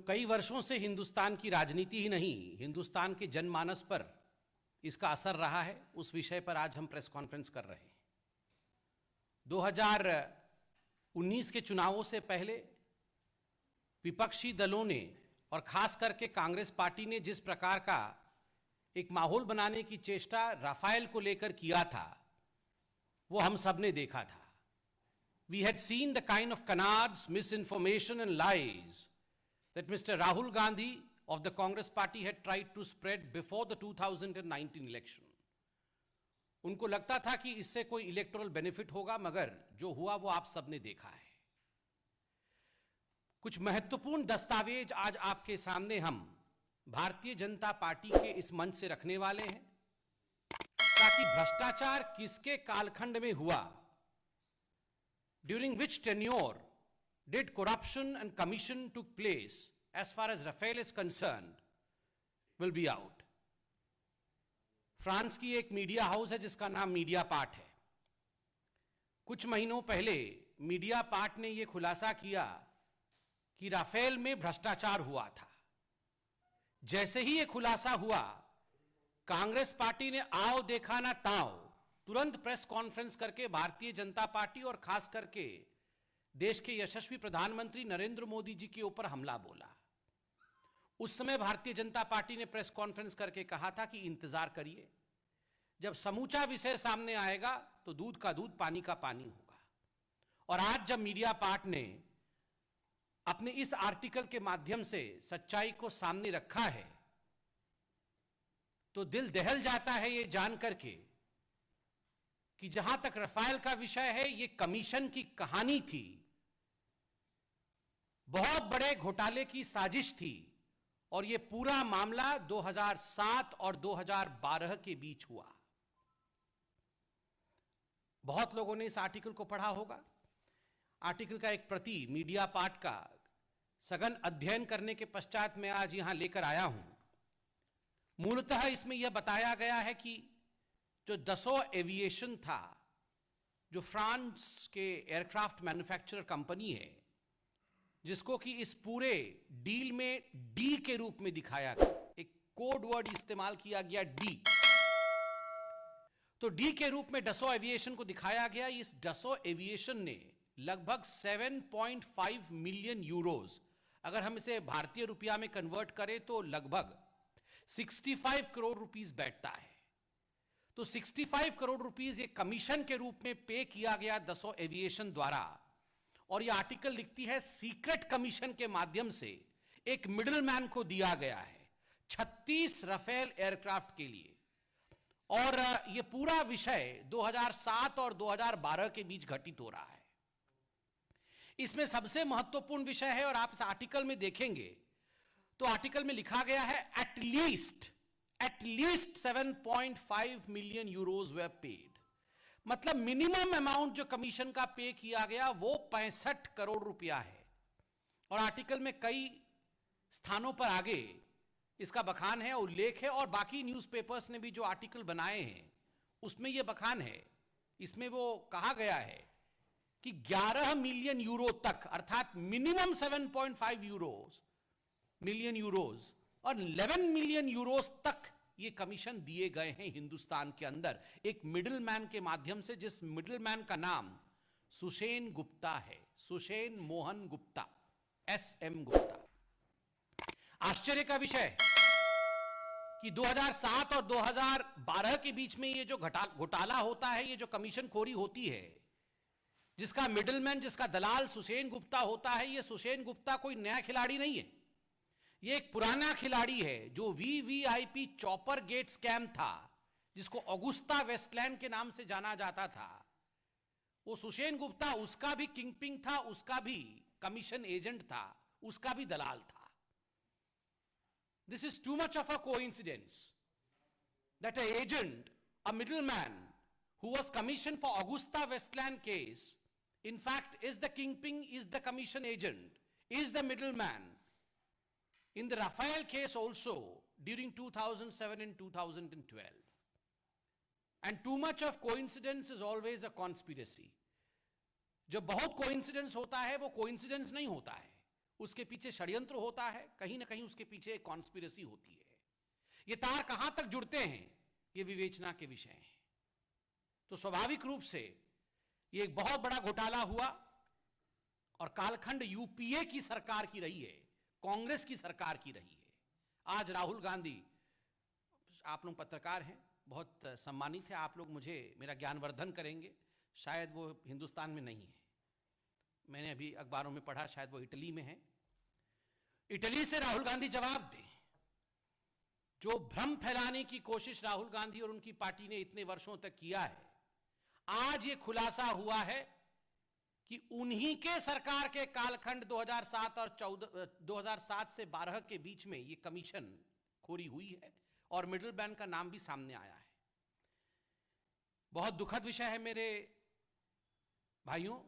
कई वर्षों से हिंदुस्तान की राजनीति ही नहीं, हिंदुस्तान के जनमानस पर इसका असर रहा है, उस विषय पर आज हम प्रेस कॉन्फ्रेंस कर रहे हैं। 2019 के चुनावों से पहले विपक्षी दलों ने और खास करके कांग्रेस पार्टी ने जिस प्रकार का एक माहौल बनाने की चेष्टा राफेल को लेकर किया था, वो हम सब ने देखा था। We had seen the kind of canards, misinformation and lies that Mr. Rahul Gandhi of the Congress party had tried to spread before the 2019 election. उनको लगता था कि इससे कोई इलेक्टोरल बेनिफिट होगा, मगर जो हुआ वो आप सबने देखा है। कुछ महत्वपूर्ण दस्तावेज आज आपके सामने हम भारतीय जनता पार्टी के इस मंच से रखने वाले हैं, ताकि भ्रष्टाचार किसके कालखंड में हुआ, during which tenure did corruption and commission took place as far as Rafael is concerned, will be out. France की एक मीडिया हाउस है जिसका नाम मीडिया पार्ट है। कुछ महीनों पहले मीडिया पार्ट ने यह खुलासा किया कि राफेल में भ्रष्टाचार हुआ था। जैसे ही यह खुलासा हुआ, कांग्रेस पार्टी ने आओ देखा ना ताओ तुरंत प्रेस कॉन्फ्रेंस करके भारतीय जनता पार्टी और खास करके देश के यशस्वी प्रधानमंत्री नरेंद्र मोदी जी के ऊपर हमला बोला। उस समय भारतीय जनता पार्टी ने प्रेस कॉन्फ्रेंस करके कहा था कि इंतजार करिए, जब समूचा विषय सामने आएगा तो दूध का दूध पानी का पानी होगा। और आज जब मीडिया पार्ट ने अपने इस आर्टिकल के माध्यम से सच्चाई को सामने रखा है, तो दिल दहल जाता है ये जान करके कि जहां तक राफेल का विषय है, ये कमीशन की कहानी थी, बहुत बड़े घोटाले की साजिश थी, और ये पूरा मामला 2007 और 2012 के बीच हुआ। बहुत लोगों ने इस आर्टिकल को पढ़ा होगा। आर्टिकल का एक प्रति मीडिया पार्ट का सघन अध्ययन करने के पश्चात मैं आज यहां लेकर आया हूं। मूलतः इसमें यह बताया गया है कि जो दसों एविएशन था, जो फ्रांस के एयरक्राफ्ट मैन्युफैक्चरर कंपनी है, जिसको कि इस पूरे डील में डी के रूप में दिखाया गया, एक कोड वर्ड इस्तेमाल किया गया डी, तो डी के रूप में डसो एविएशन को दिखाया गया। इस डसो एविएशन ने लगभग 7.5 मिलियन यूरोज, अगर हम इसे भारतीय रुपया में कन्वर्ट करें तो लगभग 65 करोड़ रुपीस बैठता है। तो 65 करोड़ रुपीस एक कमीशन के रूप में पे किया गया दसो एविएशन द्वारा। और यह आर्टिकल लिखती है सीक्रेट कमीशन के माध्यम से एक मिडिलमैन को दिया गया है 36 राफेल एयरक्राफ्ट के लिए। और यह पूरा विषय 2007 और 2012 के बीच घटित हो रहा है। इसमें सबसे महत्वपूर्ण विषय है, और आप इस आर्टिकल में देखेंगे तो आर्टिकल में लिखा गया है at least 7.5 million euros were paid। मतलब मिनिमम अमाउंट जो कमीशन का पे किया गया वो 65 करोड़ रुपया है। और आर्टिकल में कई स्थानों पर आगे इसका बखान है, उल्लेख है, और बाकी न्यूज़पेपर्स ने भी जो आर्टिकल बनाए हैं उसमें यह बखान है। इसमें वो कहा गया है कि 11 मिलियन यूरो तक, अर्थात मिनिमम 7.5 मिलियन यूरोज और 11 मिलियन यूरोज तक ये कमीशन दिए गए हैं हिंदुस्तान के अंदर एक मिडिलमैन के माध्यम से, जिस मिडिलमैन का नाम सुषेण गुप्ता है, सुषेण मोहन गुप्ता, SM गुप्ता। आश्चर्य का विषय है कि 2007 और 2012 के बीच में ये जो घोटाला होता है, ये जो कमीशन खोरी होती है, जिसका मिडिलमैन, जिसका दलाल सुषेण गुप्ता होता है, ये सुषेण गुप्ता कोई नया खिलाड़ी नहीं है। ये एक पुराना खिलाड़ी है जो VVIP चॉपर गेट स्कैम था, जिसको ऑगुस्ता वेस्टलैंड के नाम से जाना जाता था। वो सुषेण गुप्ता उसका भी किंगपिन था, उसका भी कमीशन एजेंट था, उसका भी दलाल था। This is too much of a coincidence that a agent, a middleman who was commissioned for Augusta Westland case, in fact is the kingpin, is the commission agent, is the middleman in the Rafael case also during 2007 and 2012. And too much of coincidence is always a conspiracy. जो बहुत coincidence होता है वो coincidence नहीं होता है, उसके पीछे षड्यंत्र होता है, कहीं ना कहीं उसके पीछे एक कॉन्स्पिरेसी होती है। ये तार कहां तक जुड़ते हैं, ये विवेचना के विषय हैं। तो स्वाभाविक रूप से ये एक बहुत बड़ा घोटाला हुआ और कालखंड यूपीए की सरकार की रही है, कांग्रेस की सरकार की रही है। आज राहुल गांधी, आप लोग पत्रकार हैं, बहुत सम्मानित है, आप लोग मुझे मेरा ज्ञानवर्धन करेंगे। शायद वो हिंदुस्तान में नहीं है, मैंने अभी अखबारों में पढ़ा, शायद वो इटली में है। इटली से राहुल गांधी जवाब दें। जो भ्रम फैलाने की कोशिश राहुल गांधी और उनकी पार्टी ने इतने वर्षों तक किया है, आज ये खुलासा हुआ है कि उन्हीं के सरकार के कालखंड 2007 और 2007 से 12 के बीच में ये कमीशन खोरी हुई है और मिडिल मैन का नाम भी सामने आया है। बहुत दुखद विषय है मेरे भाइयों।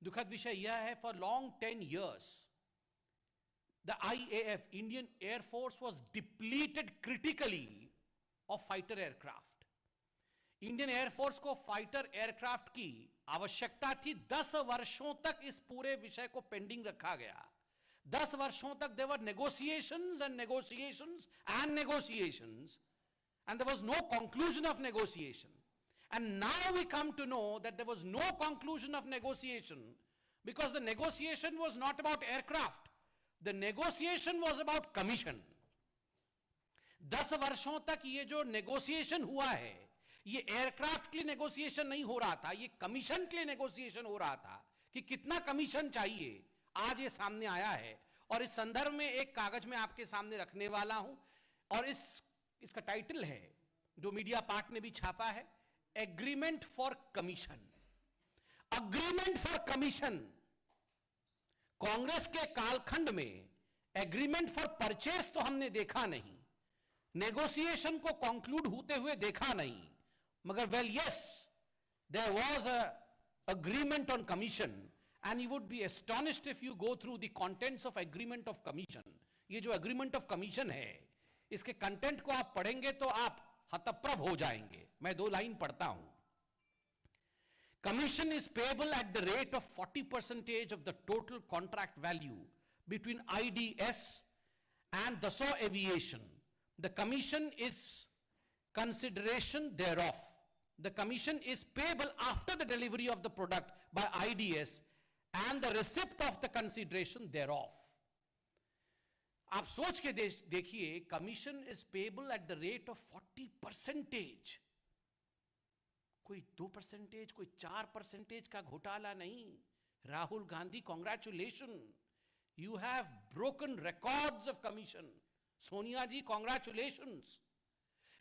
दुखद विषय यह है, for long 10 years the IAF, Indian Air Force, was depleted critically of fighter aircraft. Indian air force को फाइटर एयरक्राफ्ट की आवश्यकता थी। 10 वर्षों तक इस पूरे विषय को पेंडिंग रखा गया। 10 वर्षों तक there were negotiations and negotiations and negotiations, and there was no conclusion of negotiation. And now we come to know that there was no conclusion of negotiation because the negotiation was not about aircraft. The negotiation was about commission. 10 वर्षों तक ये जो negotiation हुआ है, ये aircraft के लिए negotiation नहीं हो रहा था, ये कमीशन के लिए नेगोशिएशन हो रहा था कि कितना कमीशन चाहिए। आज ये सामने आया है और इस संदर्भ में एक कागज में आपके सामने रखने वाला हूं और इसका टाइटल है, जो मीडिया पार्ट ने भी छापा है, agreement for commission. Agreement for commission. Congress के कालखंड में एग्रीमेंट फॉर परचेस तो हमने देखा नहीं, नेगोशिएशन को कंक्लूड होते हुए देखा नहीं, मगर well yes, there was a agreement on commission and you would be astonished if you go through the contents of agreement of commission. ये जो एग्रीमेंट ऑफ कमीशन है, इसके कंटेंट को आप पढ़ेंगे तो आप हतप्रभ हो जाएंगे। मैं 2 लाइन पढ़ता हूं। Commission is payable at the rate of 40% of the total contract value between IDS and Dassault Aviation. The commission is consideration thereof. The commission is payable after the delivery of the product by IDS and the receipt of the consideration thereof. आप सोच के देखिए, commission is payable at the rate of 40%। कोई 2%, कोई 4% का घोटाला नहीं। Rahul Gandhi, congratulation, you have broken records of commission. Sonia ji, congratulations,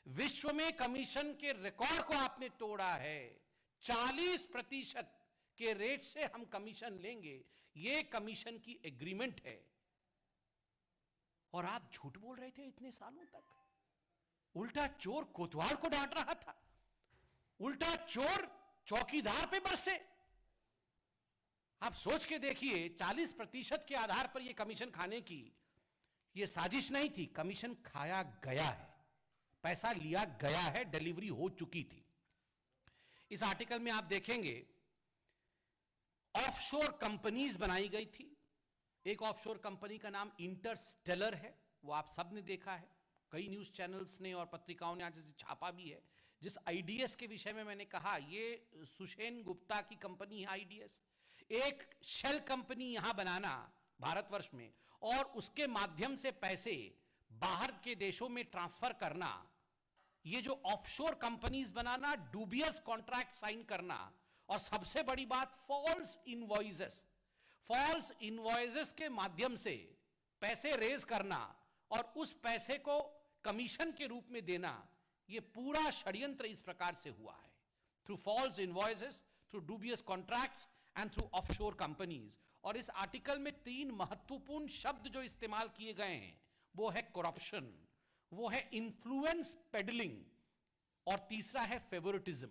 विश्व में कमीशन के रिकॉर्ड को आपने तोड़ा है। 40% के रेट से हम कमीशन लेंगे, ये कमीशन की एग्रीमेंट है। और आप झूठ बोल रहे थे इतने सालों तक। उल्टा चोर कोतवाल को डांट रहा था, उल्टा चोर चौकीदार पे बरसे। आप सोच के देखिए, 40% के आधार पर यह कमीशन खाने की यह साजिश नहीं थी, कमीशन खाया गया है, पैसा लिया गया है, डिलीवरी हो चुकी थी। इस आर्टिकल में आप देखेंगे ऑफशोर कंपनीज बनाई गई थी। एक ऑफशोर कंपनी का नाम इंटरस्टेलर है, वो आप सब ने देखा है, कई न्यूज चैनल्स ने और पत्रिकाओं ने आज इसे छापा भी है। जिस आईडीएस के विषय में मैंने कहा, ये सुषेन गुप्ता की कंपनी है आईडीएस। एक शेल कंपनी यहां बनाना भारतवर्ष में और उसके माध्यम से पैसे बाहर के देशों में ट्रांसफर करना, ये जो ऑफशोर कंपनीज बनाना, डूबियस कॉन्ट्रैक्ट साइन करना, और सबसे बड़ी बात फॉल्स इनवॉइसेस। फॉल्स इनवॉइसेस के माध्यम से पैसे रेज करना और उस पैसे को कमीशन के रूप में देना, यह पूरा षड्यंत्र इस प्रकार से हुआ है, through false invoices, through dubious contracts and through offshore companies. और इस आर्टिकल में 3 महत्वपूर्ण शब्द जो इस्तेमाल किए गए हैं, वो है करप्शन, वो है इन्फ्लुएंस पेडलिंग, और तीसरा है फेवरेटिज्म।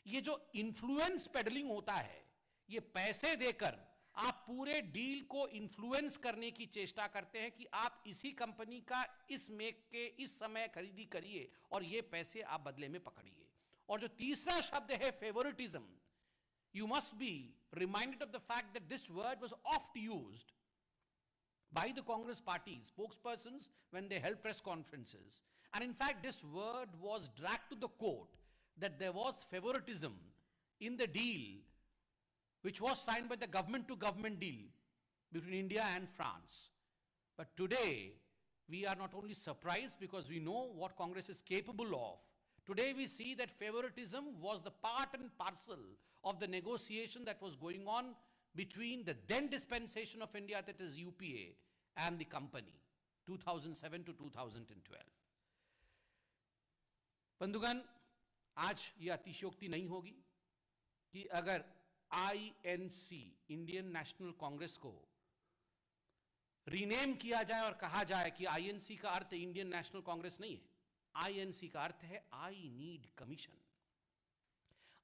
ये जो इन्फ्लुएंस पेडलिंग होता है, ये पैसे देकर आप पूरे डील को इन्फ्लुएंस करने की चेष्टा करते हैं कि आप इसी कंपनी का इस मेक के इस समय खरीदी करिए और ये पैसे आप बदले में पकड़िए। और जो तीसरा शब्द है favouritism, you must be reminded of the fact that this word was oft used by the Congress party spokespersons when they held press conferences. And in fact, this word was dragged to the court that there was favoritism in the deal which was signed by the government to government deal between India and France. But today, we are not only surprised because we know what Congress is capable of. Today we see that favoritism was the part and parcel of the negotiation that was going on between the then dispensation of India, that is UPA, and the company, 2007 to 2012. बंधुगण, आज ये अतिशयोक्ति नहीं होगी कि अगर INC, Indian national Congress को rename किया जाए और कहा जाए कि INC का अर्थ इंडियन नेशनल कांग्रेस नहीं है, INC का अर्थ है I need commission.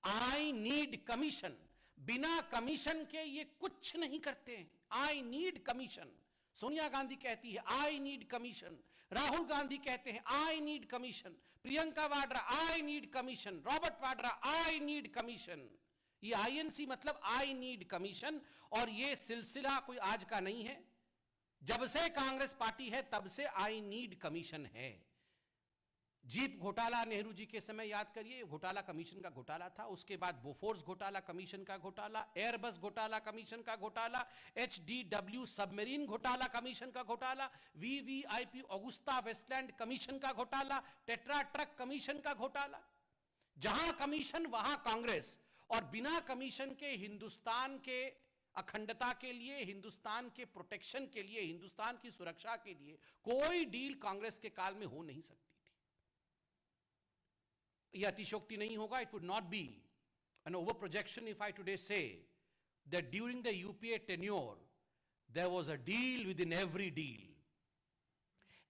I need commission, बिना कमीशन के ये कुछ नहीं करते हैं। I need commission. Sonia Gandhi कहती है I need commission, Rahul Gandhi कहते हैं I need commission, Priyanka Vadra I need commission, Robert Vadra I need commission. ये INC मतलब आई नीड कमीशन। और ये सिलसिला कोई आज का नहीं है, जब से कांग्रेस पार्टी है तब से आई नीड कमीशन है। जीप घोटाला नेहरू जी के समय याद करिए, घोटाला कमीशन का घोटाला था। उसके बाद बोफोर्स घोटाला कमीशन का घोटाला, एयरबस घोटाला कमीशन का घोटाला, HDW सबमरीन घोटाला कमीशन का घोटाला, VVIP ऑगुस्ता वेस्टलैंड कमीशन का घोटाला, टेट्रा ट्रक कमीशन का घोटाला। जहां कमीशन वहां कांग्रेस। और बिना कमीशन के हिंदुस्तान के अखंडता के लिए, हिंदुस्तान के प्रोटेक्शन के लिए, हिंदुस्तान की सुरक्षा के लिए कोई डील कांग्रेस के काल में हो नहीं सकती। यह अतिशयोक्ति नहीं होगा। It would not be an overprojection if I today say that during the UPA tenure there was a deal within every deal.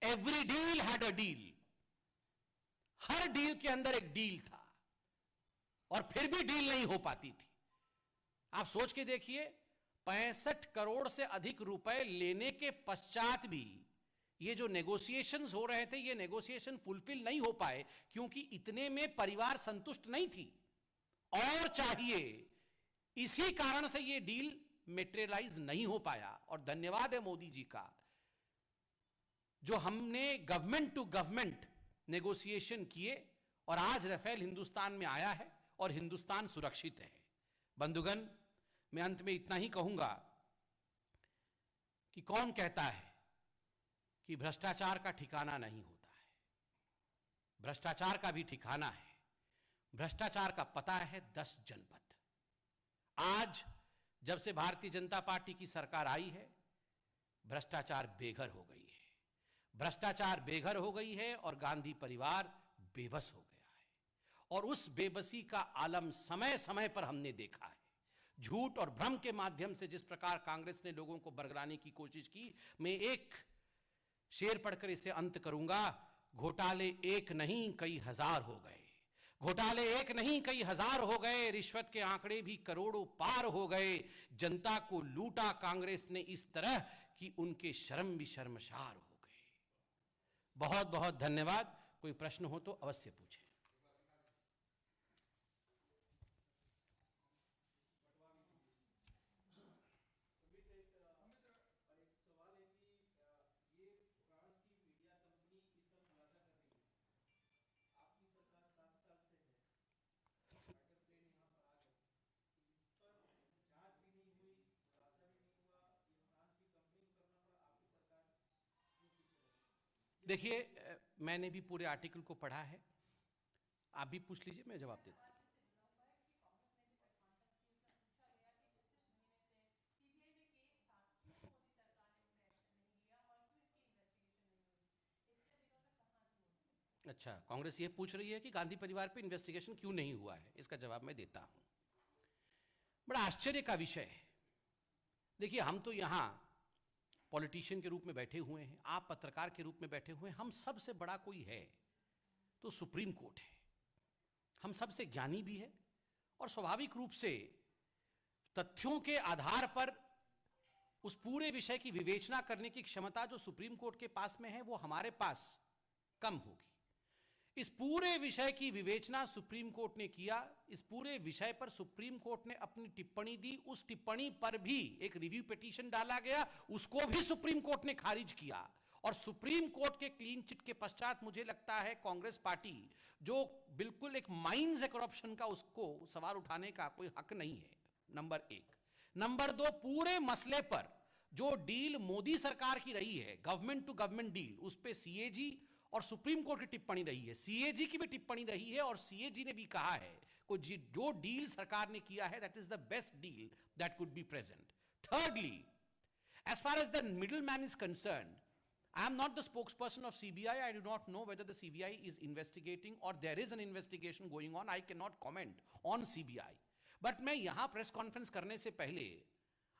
Every deal had a deal. Her deal के अंदर एक डील था और फिर भी डील नहीं हो पाती थी। आप सोच के देखिए, 65 करोड़ से अधिक रुपए लेने के पश्चात भी ये जो नेगोशिएशंस हो रहे थे, ये नेगोशिएशन फुलफिल नहीं हो पाए क्योंकि इतने में परिवार संतुष्ट नहीं थी और चाहिए। इसी कारण से ये डील मेटेरियलाइज नहीं हो पाया। और धन्यवाद है मोदी जी का, जो हमने गवर्नमेंट टू गवर्नमेंट नेगोशिएशन किए और आज राफेल हिंदुस्तान में आया है और हिंदुस्तान सुरक्षित है। बंधुगण, मैं अंत में इतना ही कहूंगा कि कौन कहता है कि भ्रष्टाचार का ठिकाना नहीं होता है? भ्रष्टाचार का भी ठिकाना है। भ्रष्टाचार का पता है 10 जनपद। आज जब से भारतीय जनता पार्टी की सरकार आई है, भ्रष्टाचार बेघर हो गई है। भ्रष्टाचार बेघर हो गई है और गांधी परिवार बेबस हो गया है। और उस बेबसी का आलम समय समय पर हमने देखा है। झूठ और भ्रम के माध्यम से जिस प्रकार कांग्रेस ने लोगों को बरगलाने की कोशिश की, मैं एक शेर पढ़कर इसे अंत करूंगा। घोटाले एक नहीं कई हजार हो गए, घोटाले एक नहीं कई हजार हो गए, रिश्वत के आंकड़े भी करोड़ों पार हो गए। जनता को लूटा कांग्रेस ने इस तरह कि उनके शर्म भी शर्मसार हो गए। बहुत बहुत धन्यवाद। कोई प्रश्न हो तो अवश्य पूछें। देखिए, मैंने भी पूरे आर्टिकल को पढ़ा है, आप भी पूछ लीजिए, मैं जवाब देता हूं। अच्छा, कांग्रेस ये पूछ रही है कि गांधी परिवार पे इन्वेस्टिगेशन क्यों नहीं हुआ है। इसका जवाब मैं देता हूं। बड़ा आश्चर्य का विषय है। देखिए, हम तो यहां पॉलिटिशियन के रूप में बैठे हुए हैं, आप पत्रकार के रूप में बैठे हुए हैं। हम सबसे बड़ा कोई है तो सुप्रीम कोर्ट है। हम सबसे ज्ञानी भी है और स्वाभाविक रूप से तथ्यों के आधार पर उस पूरे विषय की विवेचना करने की क्षमता जो सुप्रीम कोर्ट के पास में है, वो हमारे पास कम होगी। इस पूरे विषय की विवेचना सुप्रीम कोर्ट ने किया। इस पूरे विषय पर सुप्रीम कोर्ट ने अपनी टिप्पणी दी। उस टिप्पणी पर भी एक रिव्यू पिटीशन डाला गया, उसको भी सुप्रीम कोर्ट ने खारिज किया। और सुप्रीम कोर्ट के क्लीन चिट के पश्चात मुझे लगता है कांग्रेस पार्टी, जो बिल्कुल एक माइंस है करप्शन का, उसको सवाल उठाने का कोई हक नहीं है, नंबर एक। नंबर दो, पूरे मसले पर जो डील मोदी सरकार की रही है, गवर्नमेंट टू गवर्नमेंट डील, उस पर सीएजी और सुप्रीम कोर्ट की टिप्पणी रही है, सीएजी की भी टिप्पणी रही है, और सीएजी ने भी कहा है कि जो डील सरकार ने किया है, that is the best deal that could be present. Thirdly, as far as the middleman is concerned, I am not the spokesperson of CBI. I do not know whether the CBI is investigating or there is an investigation going on. I cannot comment on CBI. But मैं यहाँ press conference करने से पहले,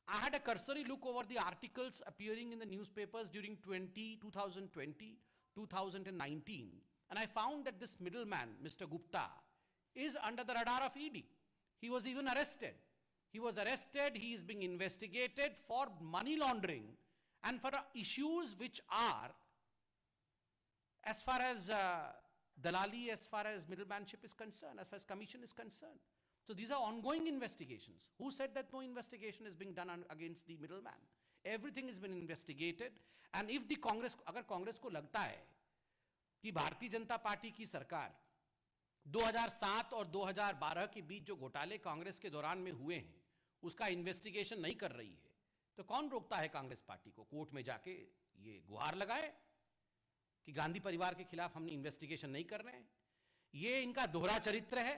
I had a cursory look over the articles appearing in the newspapers during 2020, 2019, and I found that this middleman, Mr. Gupta, is under the radar of ED. He was even arrested. He was arrested, he is being investigated for money laundering and for issues which are, as far as dalali, as far as middlemanship is concerned, as far as commission is concerned. So these are ongoing investigations. Who said that no investigation is being done against the middleman? Everything has been investigated, and if the Congress, अगर कांग्रेस को लगता है कि Bharatiya Janata party की सरकार 2007 और 2012 के बीच जो घोटाले कांग्रेस के दौरान में हुए हैं उसका इन्वेस्टिगेशन नहीं कर रही है, तो कौन रोकता है कांग्रेस पार्टी को कोर्ट में जाके ये गुहार लगाए कि गांधी परिवार के खिलाफ हमने इन्वेस्टिगेशन नहीं कर रहे हैं? ये इनका दोहरा चरित्र है।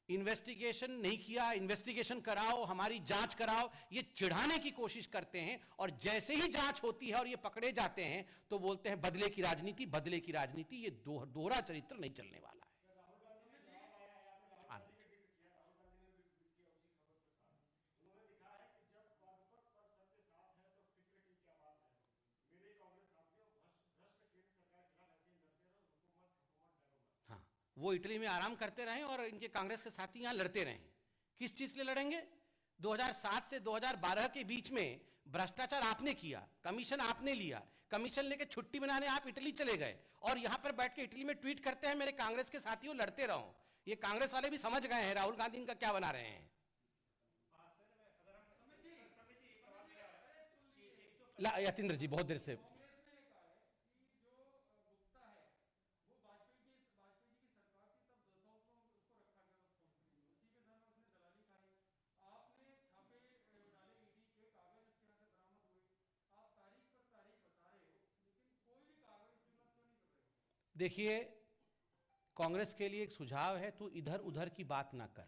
इन्वेस्टिगेशन नहीं किया, इन्वेस्टिगेशन कराओ, हमारी जांच कराओ, ये चिढ़ाने की कोशिश करते हैं, और जैसे ही जांच होती है और ये पकड़े जाते हैं तो बोलते हैं बदले की राजनीति, बदले की राजनीति। ये दोहरा चरित्र नहीं चलने वाला है। वो इटली में आराम करते रहें और इनके कांग्रेस के साथी यहां लड़ते रहें। किस चीज के लिए लड़ेंगे? 2007 से 2012 के बीच में भ्रष्टाचार आपने किया, कमीशन आपने लिया, कमीशन लेके छुट्टी मनाने आप इटली चले गए, और यहां पर बैठ के इटली में ट्वीट करते हैं मेरे कांग्रेस के साथियों लड़ते रहो। ये कांग्रेस वाले भी समझ गए हैं राहुल गांधी इनका क्या बना रहे हैं। यतीन्द्र जी बहुत देर से देखिए, कांग्रेस के लिए एक सुझाव है, तू इधर उधर की बात ना कर,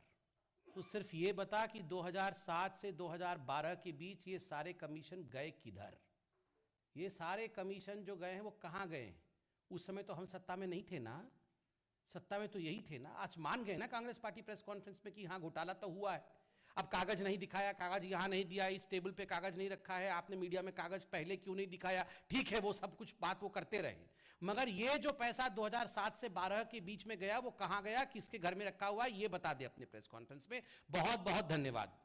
तू सिर्फ ये बता कि 2007 से 2012 के बीच ये सारे कमीशन गए किधर? ये सारे कमीशन जो गए हैं वो कहाँ गए हैं? उस समय तो हम सत्ता में नहीं थे ना, सत्ता में तो यही थे ना। आज मान गए ना कांग्रेस पार्टी प्रेस कॉन्फ्रेंस में कि हाँ घोटाला तो हुआ है। अब कागज नहीं दिखाया, कागज यहाँ नहीं दिया, इस टेबल पे कागज नहीं रखा है, आपने मीडिया में कागज पहले क्यों नहीं दिखाया? ठीक है, वो सब कुछ बात वो करते रहे, मगर ये जो पैसा 2007 से 12 के बीच में गया वो कहां गया, किसके घर में रखा हुआ है, ये बता दे अपने प्रेस कॉन्फ्रेंस में। बहुत बहुत धन्यवाद।